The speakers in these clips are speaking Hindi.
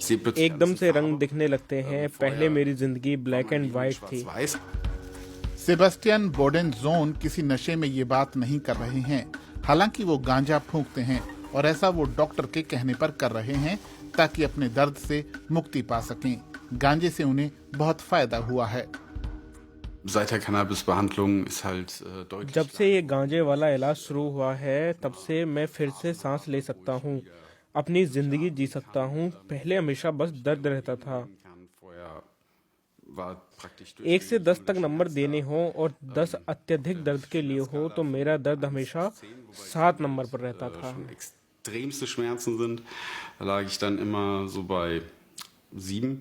एकदम से रंग दिखने लगते हैं। पहले मेरी जिंदगी ब्लैक एंड व्हाइट थी। सेबेस्टियन बोडेनजोन किसी नशे में ये बात नहीं कर रहे हैं। हालांकि वो गांजा फूंकते हैं और ऐसा वो डॉक्टर के कहने पर कर रहे हैं ताकि अपने दर्द से मुक्ति पा सकें। गांजे से उन्हें बहुत फायदा हुआ है। जब से ये गांजे वाला इलाज शुरू हुआ है तब से मैं फिर से सांस ले सकता हूँ, अपनी जिंदगी जी सकता हूँ। पहले हमेशा बस दर्द रहता था। 1 से 10 तक नंबर देने हो और 10 अत्यधिक दर्द के लिए हो तो मेरा दर्द हमेशा 7 नंबर पर रहता था। extremste Schmerzen sind, da lag ich dann immer so bei 7.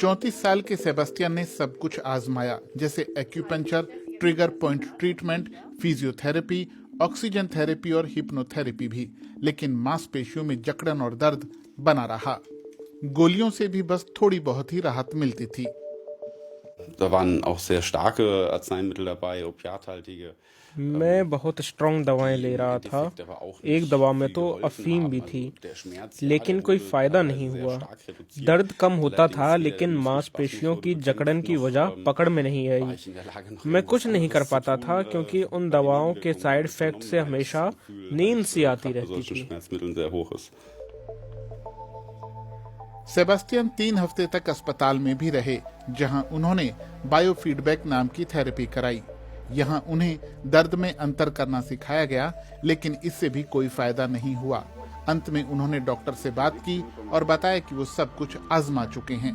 34 साल के सेबेस्टियन ने सब कुछ आजमाया, जैसे acupuncture, trigger point treatment, physiotherapy, oxygen therapy और हिप्नोथेरेपी भी, लेकिन मांसपेशियों में जकड़न और दर्द बना रहा। गोलियों से भी बस थोड़ी बहुत ही राहत मिलती थी। Da waren auch sehr starke Arzneimittel dabei, opiathaltige. मैं बहुत स्ट्रॉन्ग दवाएं ले रहा था। एक दवा में तो अफीम भी थी, लेकिन कोई फायदा नहीं हुआ। दर्द कम होता था लेकिन मांसपेशियों की जकड़न की वजह पकड़ में नहीं आई। मैं कुछ नहीं कर पाता था क्योंकि उन दवाओं के साइड इफेक्ट से हमेशा नींद सी आती रहती थी। सेबेस्टियन 3 हफ्ते तक अस्पताल में भी रहे, जहां उन्होंने बायोफीडबैक नाम की थेरेपी कराई। यहां उन्हें दर्द में अंतर करना सिखाया गया, लेकिन इससे भी कोई फायदा नहीं हुआ। अंत में उन्होंने डॉक्टर से बात की और बताया कि वो सब कुछ आजमा चुके हैं।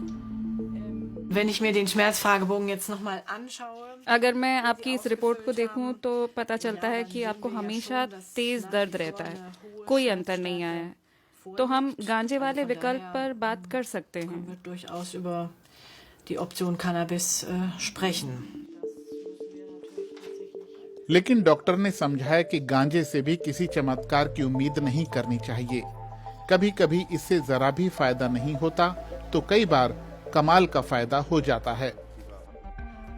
अगर मैं आपकी इस रिपोर्ट को देखूं तो पता चलता है कि आपको हमेशा तेज दर्द रहता है, कोई अंतर नहीं आया है। तो हम गांजे वाले विकल्प पर बात कर सकते हैं। लेकिन डॉक्टर ने समझाया कि गांजे से भी किसी चमत्कार की उम्मीद नहीं करनी चाहिए। कभी कभी इससे जरा भी फायदा नहीं होता तो कई बार कमाल का फायदा हो जाता है।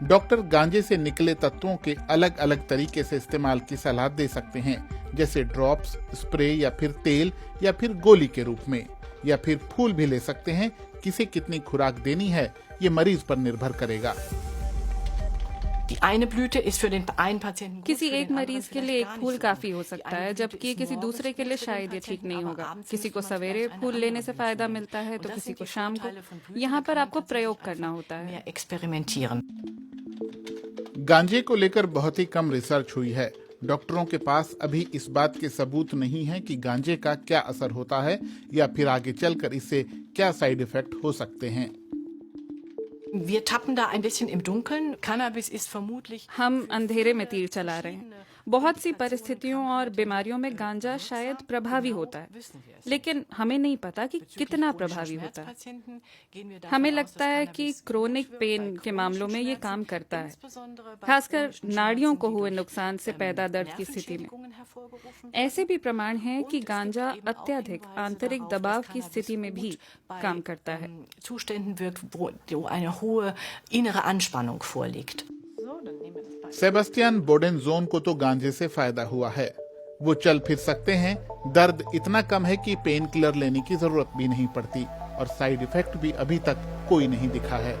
डॉक्टर गांजे से निकले तत्वों के अलग अलग तरीके से इस्तेमाल की सलाह दे सकते हैं, जैसे ड्रॉप्स, स्प्रे या फिर तेल या फिर गोली के रूप में, या फिर फूल भी ले सकते हैं। किसे कितनी खुराक देनी है ये मरीज पर निर्भर करेगा। किसी एक मरीज के लिए एक फूल काफी हो सकता है, जबकि किसी दूसरे के लिए शायद ये ठीक नहीं होगा। किसी को सवेरे फूल लेने से फायदा मिलता है तो किसी को शाम को। यहाँ पर आपको प्रयोग करना होता है। गांजे को लेकर बहुत ही कम रिसर्च हुई है। डॉक्टरों के पास अभी इस बात के सबूत नहीं है कि गांजे का क्या असर होता है या फिर आगे चलकर इससे क्या साइड इफेक्ट हो सकते हैं। हम अंधेरे में तीर चला रहे हैं। बहुत सी परिस्थितियों और बीमारियों में गांजा शायद प्रभावी होता है, लेकिन हमें नहीं पता कि कितना प्रभावी होता है। हमें लगता है कि क्रोनिक पेन के मामलों में ये काम करता है, खासकर नाड़ियों को हुए नुकसान से पैदा दर्द की स्थिति में। ऐसे भी प्रमाण हैं कि गांजा अत्यधिक आंतरिक दबाव की स्थिति में भी काम करता है। सेबेस्टियन बोडेनजोन को तो गांजे से फायदा हुआ है। वो चल फिर सकते हैं, दर्द इतना कम है कि पेन किलर लेने की जरूरत भी नहीं पड़ती और साइड इफेक्ट भी अभी तक कोई नहीं दिखा है।